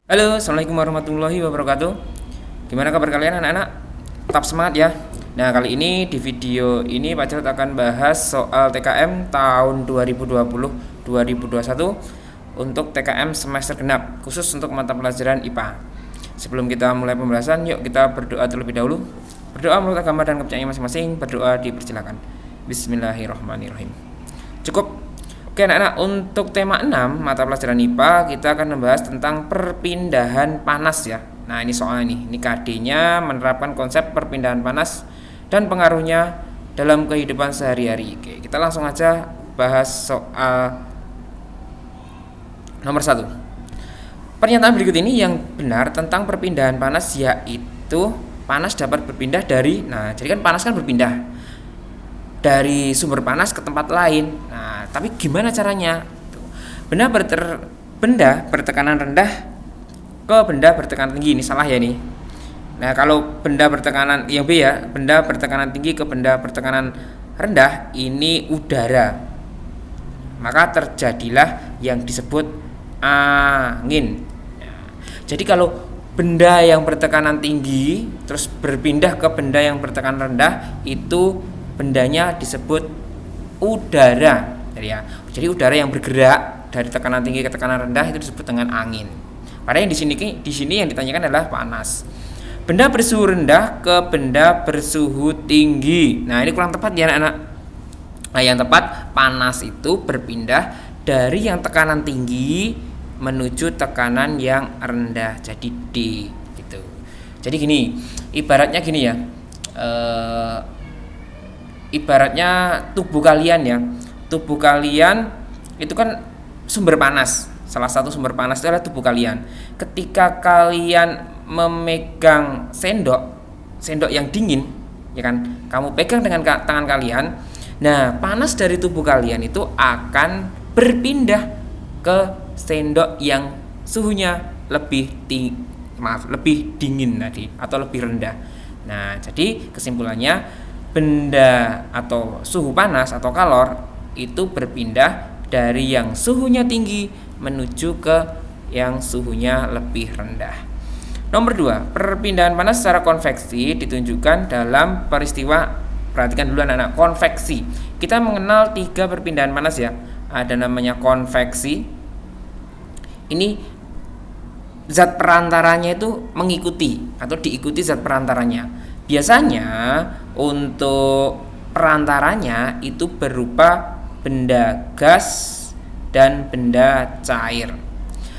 Halo, assalamualaikum warahmatullahi wabarakatuh. Gimana kabar kalian anak-anak? Tetap semangat ya. Nah, kali ini di video ini Pak Jarod akan bahas soal TKM tahun 2020-2021 untuk TKM semester genap, khusus untuk mata pelajaran IPA. Sebelum kita mulai pembahasan, yuk kita berdoa terlebih dahulu. Berdoa menurut agama dan kepercayaan masing-masing, berdoa dipersilakan. Bismillahirrahmanirrahim. Cukup. Oke anak-anak, untuk tema 6 mata pelajaran IPA kita akan membahas tentang perpindahan panas ya. Nah ini soal ini KD-nya menerapkan konsep perpindahan panas dan pengaruhnya dalam kehidupan sehari-hari. Oke, kita langsung aja bahas soal nomor 1. Pernyataan berikut ini yang benar tentang perpindahan panas, yaitu panas dapat berpindah dari, jadi kan panas kan berpindah dari sumber panas ke tempat lain. Nah, tapi gimana caranya? Benda bertekanan rendah ke benda bertekanan tinggi. Ini salah ya nih. Nah, kalau benda bertekanan yang B ya, benda bertekanan tinggi ke benda bertekanan rendah, ini udara. Maka terjadilah yang disebut angin. Jadi kalau benda yang bertekanan tinggi terus berpindah ke benda yang bertekanan rendah, itu bendanya disebut udara, ya. Jadi udara yang bergerak dari tekanan tinggi ke tekanan rendah itu disebut dengan angin. Padahal yang di sini yang ditanyakan adalah panas. Benda bersuhu rendah ke benda bersuhu tinggi. Nah, ini kurang tepat ya anak-anak. Nah, yang tepat panas itu berpindah dari yang tekanan tinggi menuju tekanan yang rendah. Jadi D gitu. Jadi gini, ibaratnya gini ya. Ibaratnya tubuh kalian ya, tubuh kalian itu kan sumber panas. Salah satu sumber panas itu adalah tubuh kalian. Ketika kalian memegang sendok yang dingin, ya kan, kamu pegang dengan tangan kalian. Nah, panas dari tubuh kalian itu akan berpindah ke sendok yang suhunya lebih dingin tadi atau lebih rendah. Nah, jadi kesimpulannya benda atau suhu panas atau kalor itu berpindah dari yang suhunya tinggi menuju ke yang suhunya lebih rendah. Nomor 2, perpindahan panas secara konveksi ditunjukkan dalam peristiwa, perhatikan dulu anak-anak, konveksi. Kita mengenal 3 perpindahan panas ya. Ada namanya konveksi. Ini zat perantaranya itu mengikuti atau diikuti zat perantaranya. Biasanya untuk perantaranya itu berupa benda gas dan benda cair.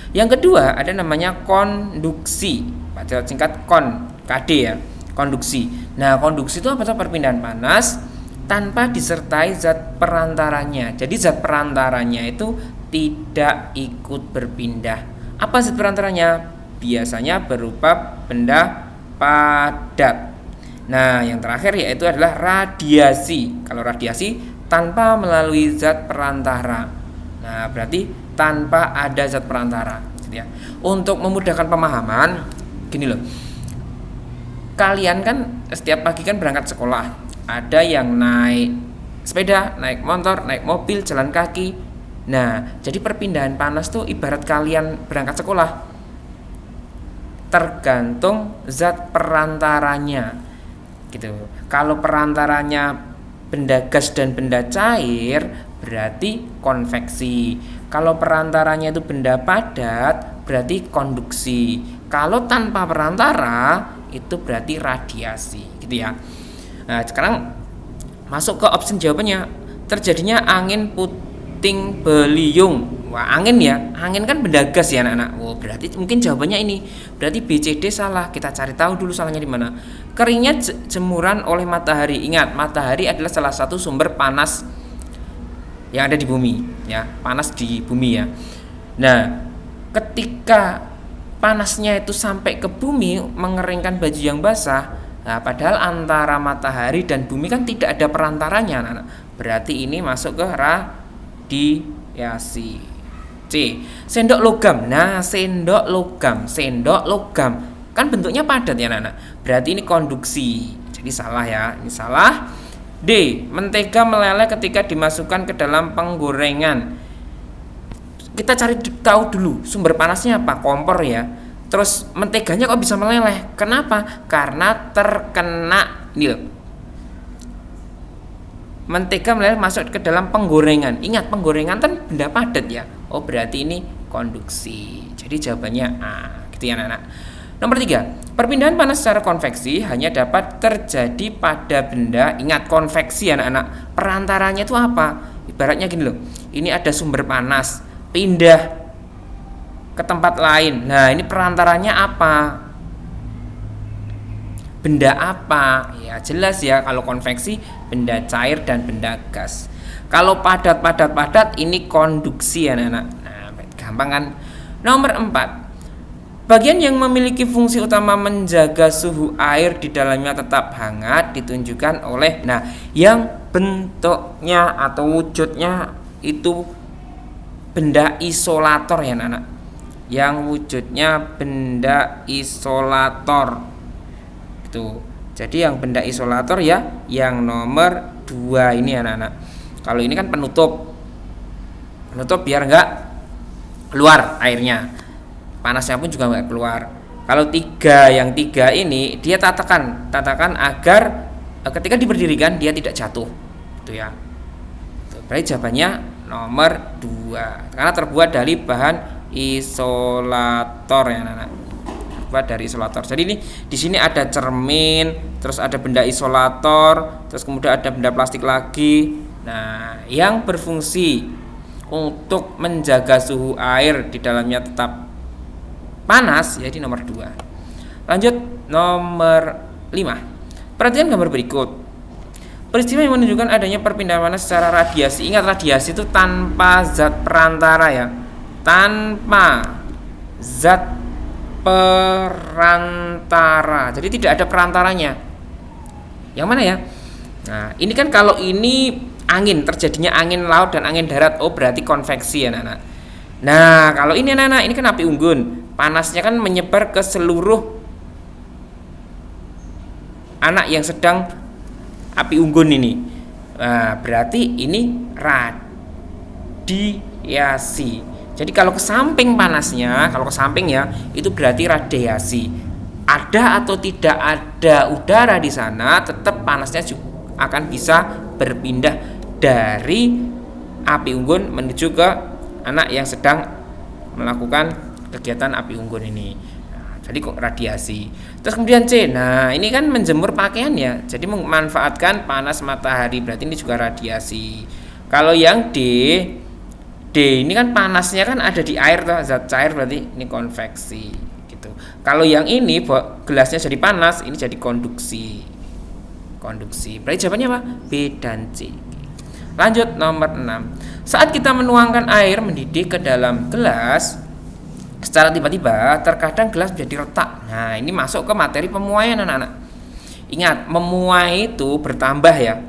Yang kedua ada namanya konduksi. Pak Jarod singkat KD ya, konduksi. Nah, konduksi itu apa tuh? Perpindahan panas tanpa disertai zat perantaranya. Jadi zat perantaranya itu tidak ikut berpindah. Apa zat perantaranya? Biasanya berupa benda padat. Nah, yang terakhir yaitu adalah radiasi. Kalau radiasi tanpa melalui zat perantara. Nah, berarti tanpa ada zat perantara, gitu ya. Untuk memudahkan pemahaman, gini loh. Kalian kan setiap pagi kan berangkat sekolah. Ada yang naik sepeda, naik motor, naik mobil, jalan kaki. Nah, jadi perpindahan panas tuh ibarat kalian berangkat sekolah. Tergantung zat perantaranya. Gitu. Kalau perantaranya benda gas dan benda cair, berarti konveksi. Kalau perantaranya itu benda padat, berarti konduksi. Kalau tanpa perantara, itu berarti radiasi, gitu ya. Nah, sekarang masuk ke option jawabannya. Terjadinya angin puting beliung. Wah, angin ya. Angin kan benda gas ya anak-anak. Oh, berarti mungkin jawabannya ini. Berarti B, C, D salah. Kita cari tahu dulu salahnya di mana. Keringnya jemuran oleh matahari. Ingat, matahari adalah salah satu sumber panas yang ada di bumi, ya. Panas di bumi ya. Nah, ketika panasnya itu sampai ke bumi mengeringkan baju yang basah, nah, padahal antara matahari dan bumi kan tidak ada perantaranya, anak-anak. Berarti ini masuk ke radiasi. C, sendok logam. Nah, sendok logam kan bentuknya padat ya anak-anak. Berarti ini konduksi. Jadi salah ya, ini salah. D, mentega meleleh ketika dimasukkan ke dalam penggorengan. Kita cari tahu dulu sumber panasnya apa? Kompor ya. terus menteganya kok bisa meleleh. Kenapa? Karena terkena ini loh. Mentega meleleh masuk ke dalam penggorengan. Ingat, penggorengan kan benda padat ya. Oh, berarti ini konduksi. Jadi jawabannya A. Gitu ya anak-anak. Nomor 3, perpindahan panas secara konveksi hanya dapat terjadi pada benda. Ingat, konveksi anak-anak. Perantaranya itu apa? Ibaratnya gini loh. Ini ada sumber panas, pindah ke tempat lain. Nah, ini perantaranya apa? Benda apa? Ya jelas ya, kalau konveksi benda cair dan benda gas. Kalau padat ini konduksi anak-anak. Nah, gampang kan? Nomor 4, bagian yang memiliki fungsi utama menjaga suhu air di dalamnya tetap hangat ditunjukkan oleh, nah, yang bentuknya atau wujudnya itu benda isolator ya anak-anak. Yang wujudnya benda isolator. Itu. Jadi yang benda isolator ya yang nomor 2 ini anak-anak. Kalau ini kan penutup. Penutup biar enggak keluar airnya. Panasnya pun juga nggak keluar. Kalau yang tiga ini dia tatakan agar ketika diberdirikan dia tidak jatuh, itu ya. Berarti jawabannya nomor 2 karena terbuat dari bahan isolator ya anak-anak. Terbuat dari isolator. Jadi ini di sini ada cermin, terus ada benda isolator, terus kemudian ada benda plastik lagi. Nah, yang berfungsi untuk menjaga suhu air di dalamnya tetap panas, jadi nomor 2. Lanjut nomor 5. Perhatikan gambar berikut. Peristiwa yang menunjukkan adanya perpindahan panas secara radiasi. Ingat, radiasi itu tanpa zat perantara ya. Tanpa zat perantara. Jadi tidak ada perantaranya. Yang mana ya? Nah, ini kan kalau ini angin, terjadinya angin laut dan angin darat. Oh, berarti konveksi ya anak-anak. Nah, kalau ini anak-anak, ini kan api unggun. Panasnya kan menyebar ke seluruh anak yang sedang api unggun ini. Nah, berarti ini radiasi. Jadi kalau ke samping panasnya, kalau ke samping ya, itu berarti radiasi. Ada atau tidak ada udara di sana, tetap panasnya juga akan bisa berpindah dari api unggun menuju ke anak yang sedang melakukan kegiatan api unggun ini. Nah, jadi kok radiasi. Terus kemudian C. Nah, ini kan menjemur pakaian ya. Jadi memanfaatkan panas matahari, berarti ini juga radiasi. Kalau yang D ini kan panasnya kan ada di air tuh, zat cair, berarti ini konveksi gitu. Kalau yang ini gelasnya jadi panas, ini jadi konduksi. Berarti jawabannya apa? B dan C. Lanjut nomor 6. Saat kita menuangkan air mendidih ke dalam gelas secara tiba-tiba, terkadang gelas menjadi retak. Nah, ini masuk ke materi pemuaian anak-anak. Ingat, memuai itu bertambah ya.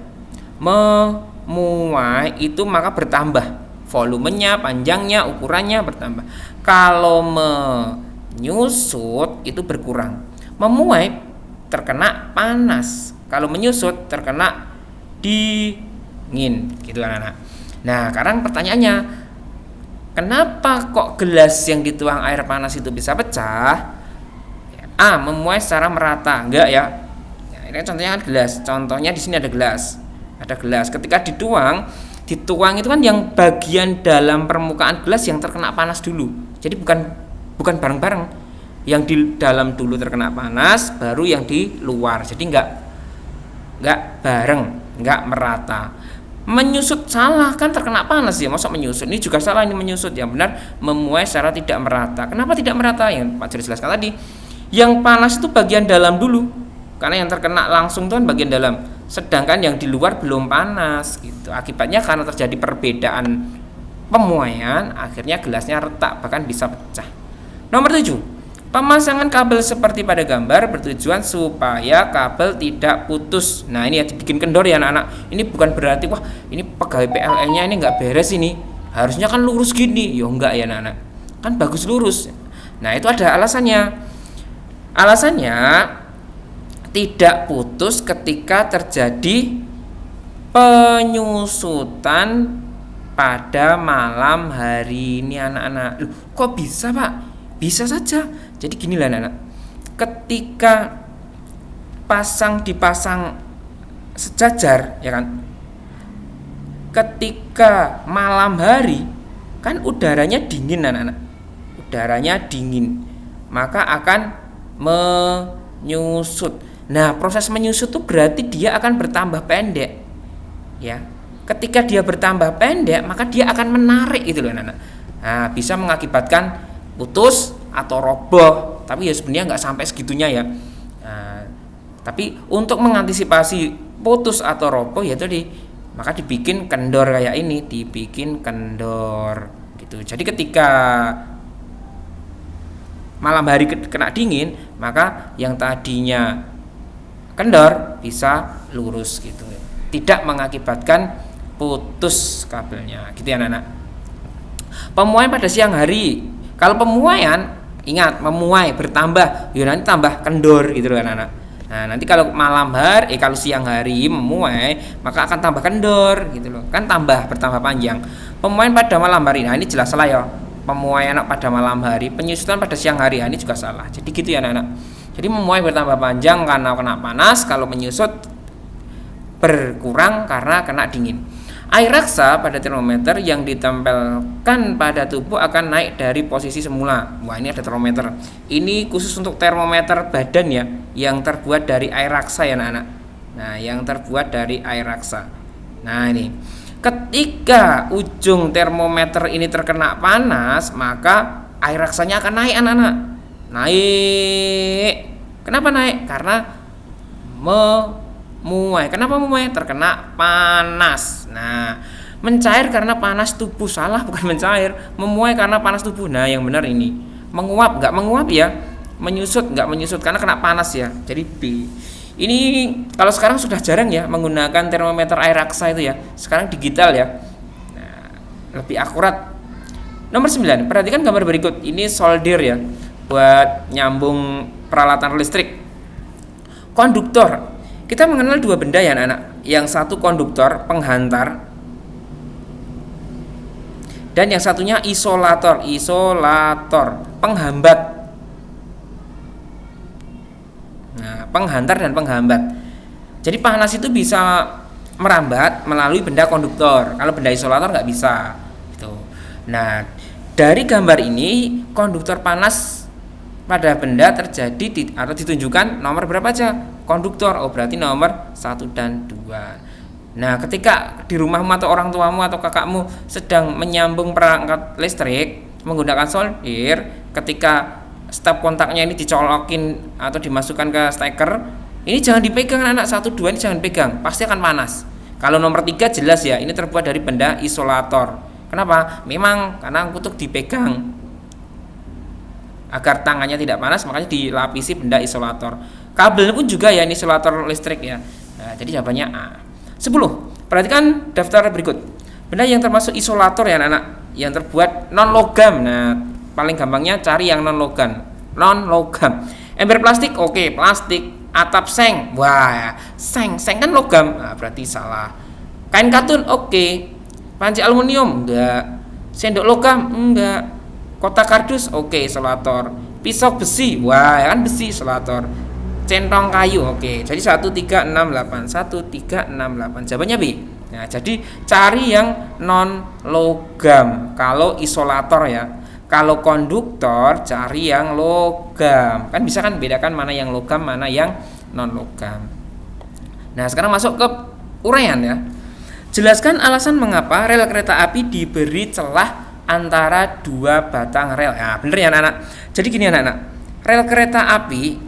Memuai itu maka bertambah. Volumenya, panjangnya, ukurannya bertambah. Kalau menyusut itu berkurang. Memuai terkena panas. Kalau menyusut terkena dingin, gitu anak-anak. Nah, sekarang pertanyaannya, kenapa kok gelas yang dituang air panas itu bisa pecah? A. Memuai secara merata. Enggak ya. Ini contohnya kan gelas. Contohnya di sini ada gelas. Ada gelas. Ketika dituang itu kan yang bagian dalam permukaan gelas yang terkena panas dulu. Jadi bukan bareng-bareng. Yang di dalam dulu terkena panas, baru yang di luar. Jadi enggak bareng, enggak merata. Menyusut salah, kan terkena panas ya, masa menyusut. Ini juga salah, ini menyusut. Yang benar memuai secara tidak merata. Kenapa tidak merata? Yang Pak Jari jelaskan tadi, yang panas itu bagian dalam dulu, karena yang terkena langsung itu kan bagian dalam, sedangkan yang di luar belum panas gitu. Akibatnya karena terjadi perbedaan pemuaian, akhirnya gelasnya retak, bahkan bisa pecah. Nomor 7. Pemasangan kabel seperti pada gambar bertujuan supaya kabel tidak putus. Nah, ini ya dibikin kendor ya anak-anak. Ini bukan berarti wah ini pegawai PLN-nya ini nggak beres ini. Harusnya kan lurus gini. Ya enggak ya anak-anak. Kan bagus lurus. Nah, itu ada alasannya. Alasannya tidak putus ketika terjadi penyusutan pada malam hari ini anak-anak. Loh, kok bisa Pak? Bisa saja. Jadi gini lah anak, ketika dipasang sejajar ya kan, ketika malam hari kan udaranya dingin anak-anak, udaranya dingin, maka akan menyusut. Nah, proses menyusut itu berarti dia akan bertambah pendek ya. Ketika dia bertambah pendek, maka dia akan menarik gitu loh anak-anak. Nah, bisa mengakibatkan putus atau roboh, tapi ya sebenarnya nggak sampai segitunya ya. Nah, tapi untuk mengantisipasi putus atau roboh ya tadi, maka dibikin kendor kayak ini, dibikin kendor gitu. Jadi ketika malam hari kena dingin, maka yang tadinya kendor bisa lurus gitu, tidak mengakibatkan putus kabelnya gitu ya anak-anak. Pemuaian pada siang hari, kalau pemuaian ingat memuai bertambah, ya nanti tambah kendor gitu loh anak-anak. Nah, nanti kalau kalau siang hari memuai, maka akan tambah kendor gitu loh. Kan bertambah panjang. Pemuaian pada malam hari. Nah, ini jelas salah ya. Pemuaian pada malam hari, penyusutan pada siang hari. Nah, ini juga salah. Jadi gitu ya anak-anak. Jadi memuai bertambah panjang karena kena panas, kalau menyusut berkurang karena kena dingin. Air raksa pada termometer yang ditempelkan pada tubuh akan naik dari posisi semula. Wah, ini ada termometer. Ini khusus untuk termometer badan ya, yang terbuat dari air raksa ya anak-anak. Nah, yang terbuat dari air raksa. Nah, ini. Ketika ujung termometer ini terkena panas, maka air raksanya akan naik anak-anak. Naik. Kenapa naik? Karena memuai. Kenapa memuai? Terkena panas. Nah, mencair karena panas tubuh. Salah, bukan mencair. Memuai karena panas tubuh. Nah, yang benar ini. Menguap, enggak menguap ya. Menyusut, enggak menyusut karena kena panas ya. Jadi B. Ini kalau sekarang sudah jarang ya menggunakan termometer air raksa itu ya. Sekarang digital ya. Nah, lebih akurat. Nomor 9, perhatikan gambar berikut. Ini solder ya, buat nyambung peralatan listrik. Konduktor. Kita mengenal dua benda ya anak-anak. Yang satu konduktor, penghantar. Dan yang satunya isolator, penghambat. Nah, penghantar dan penghambat. Jadi panas itu bisa merambat melalui benda konduktor. Kalau benda isolator nggak bisa. Gitu. Nah, dari gambar ini konduktor panas pada benda terjadi atau ditunjukkan nomor berapa aja? Konduktor. Oh, berarti nomor 1 dan 2. Nah, ketika di rumahmu atau orang tuamu atau kakakmu sedang menyambung perangkat listrik menggunakan solder, ketika step kontaknya ini dicolokin atau dimasukkan ke steker, ini jangan dipegang anak 1, 2 ini jangan pegang, pasti akan panas. Kalau nomor 3 jelas ya, ini terbuat dari benda isolator. Kenapa? Memang karena untuk dipegang agar tangannya tidak panas, makanya dilapisi benda isolator. Kabel pun juga ya, ini isolator listrik ya. Nah, jadi jawabannya A. 10. Perhatikan daftar berikut. Benda yang termasuk isolator ya anak-anak, yang terbuat non logam. Nah, paling gampangnya cari yang non logam. Ember plastik, oke, plastik. Atap seng, wah, seng kan logam. Nah, berarti salah. Kain katun, oke. Panci aluminium, enggak. Sendok logam, enggak. Kotak kardus, oke, isolator. Pisau besi, wah, kan besi, isolator. Centong kayu, oke. Jadi 1, 3, 6, 8. 1, 3, 6, 8. Jawabannya B. Nah, jadi cari yang non logam kalau isolator ya. Kalau konduktor cari yang logam. Kan bisa kan bedakan mana yang logam, mana yang non logam. Nah, sekarang masuk ke uraian ya. Jelaskan alasan mengapa rel kereta api diberi celah antara dua batang rel. Nah, bener ya anak-anak. Jadi gini anak-anak. Rel kereta api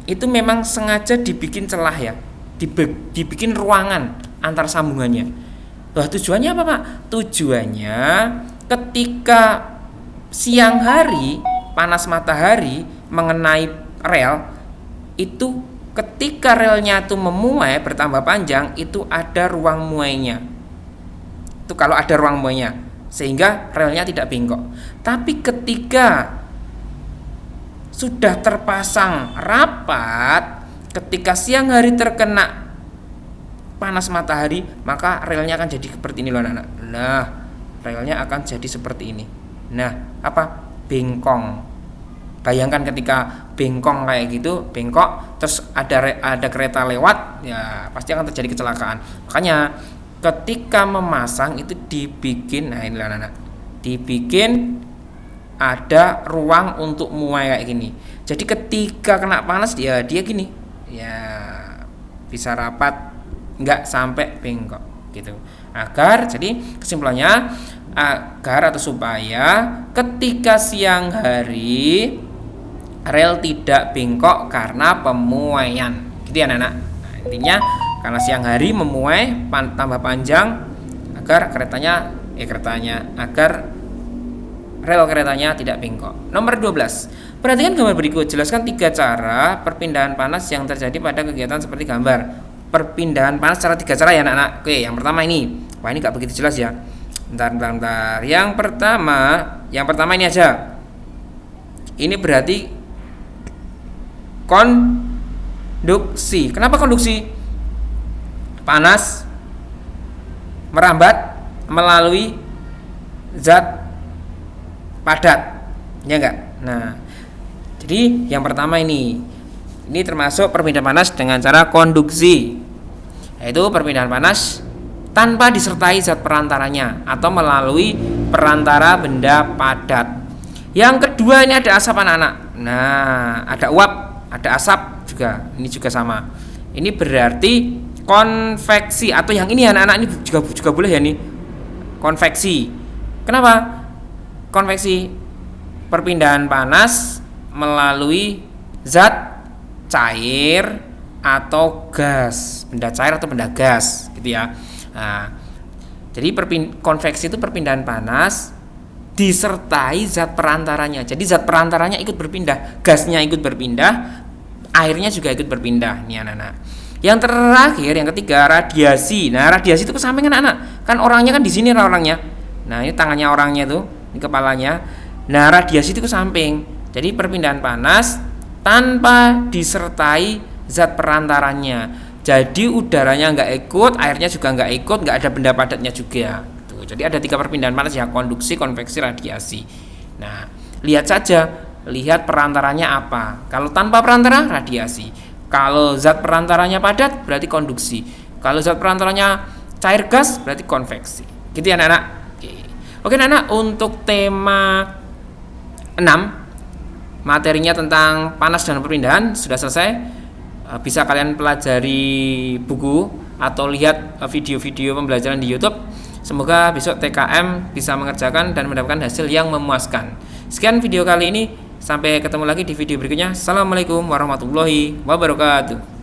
itu memang sengaja dibikin celah ya. Dibikin ruangan antar sambungannya. Wah, tujuannya apa, Pak? Tujuannya ketika siang hari panas matahari mengenai rel itu, ketika relnya itu memuai bertambah panjang, itu ada ruang muainya. Itu kalau ada ruang muainya sehingga relnya tidak bengkok. Tapi ketika sudah terpasang rapat, ketika siang hari terkena panas matahari, maka relnya akan jadi seperti ini loh anak-anak. Nah, relnya akan jadi seperti ini. Nah, apa? Bengkong. Bayangkan ketika bengkong kayak gitu, bengkok, terus ada kereta lewat, ya pasti akan terjadi kecelakaan. Makanya ketika memasang itu dibikin, nah inilah anak, dibikin ada ruang untuk muai kayak gini. Jadi ketika kena panas dia gini, ya bisa rapat, nggak sampai bengkok gitu. Jadi kesimpulannya agar atau supaya ketika siang hari rel tidak bengkok karena pemuaian, gitu ya anak-anak. Nah, intinya karena siang hari memuai tambah panjang agar agar rel keretanya tidak bengkok. Nomor 12. Perhatikan gambar berikut, jelaskan 3 cara perpindahan panas yang terjadi pada kegiatan seperti gambar. Perpindahan panas secara 3 cara ya anak-anak. Oke, yang pertama ini. Wah, ini gak begitu jelas ya. Bentar. Yang pertama ini aja. Ini berarti konduksi. Kenapa konduksi? Panas merambat melalui zat padat, ya enggak? Nah, jadi yang pertama ini termasuk perpindahan panas dengan cara konduksi, yaitu perpindahan panas tanpa disertai zat perantaranya atau melalui perantara benda padat. Yang kedua ini ada asap anak-anak. Nah, ada uap, ada asap juga. Ini juga sama. Ini berarti konveksi, atau yang ini anak-anak ini juga boleh ya nih. Konveksi. Kenapa? Konveksi, perpindahan panas melalui zat cair atau gas, benda cair atau benda gas, gitu ya. Nah, jadi konveksi itu perpindahan panas disertai zat perantaranya. Jadi zat perantaranya ikut berpindah, gasnya ikut berpindah, airnya juga ikut berpindah. Nih anak-anak. Yang terakhir, yang ketiga, radiasi. Nah, radiasi itu kesampingan anak. Kan orangnya kan di sini orangnya. Nah, ini tangannya orangnya tuh, ini kepalanya. Nah, radiasi itu ke samping. Jadi perpindahan panas tanpa disertai zat perantaranya. Jadi udaranya nggak ikut, airnya juga nggak ikut, nggak ada benda padatnya juga. Tuh, jadi ada 3 perpindahan panas ya, konduksi, konveksi, radiasi. Nah, lihat perantaranya apa. Kalau tanpa perantara, radiasi. Kalau zat perantaranya padat, berarti konduksi. Kalau zat perantaranya cair gas, berarti konveksi. Gitu ya anak-anak. Oke anak-anak, untuk tema 6 materinya tentang panas dan perpindahan sudah selesai. Bisa kalian pelajari buku atau lihat video-video pembelajaran di YouTube. Semoga besok TKM bisa mengerjakan dan mendapatkan hasil yang memuaskan. Sekian video kali ini, sampai ketemu lagi di video berikutnya. Assalamualaikum warahmatullahi wabarakatuh.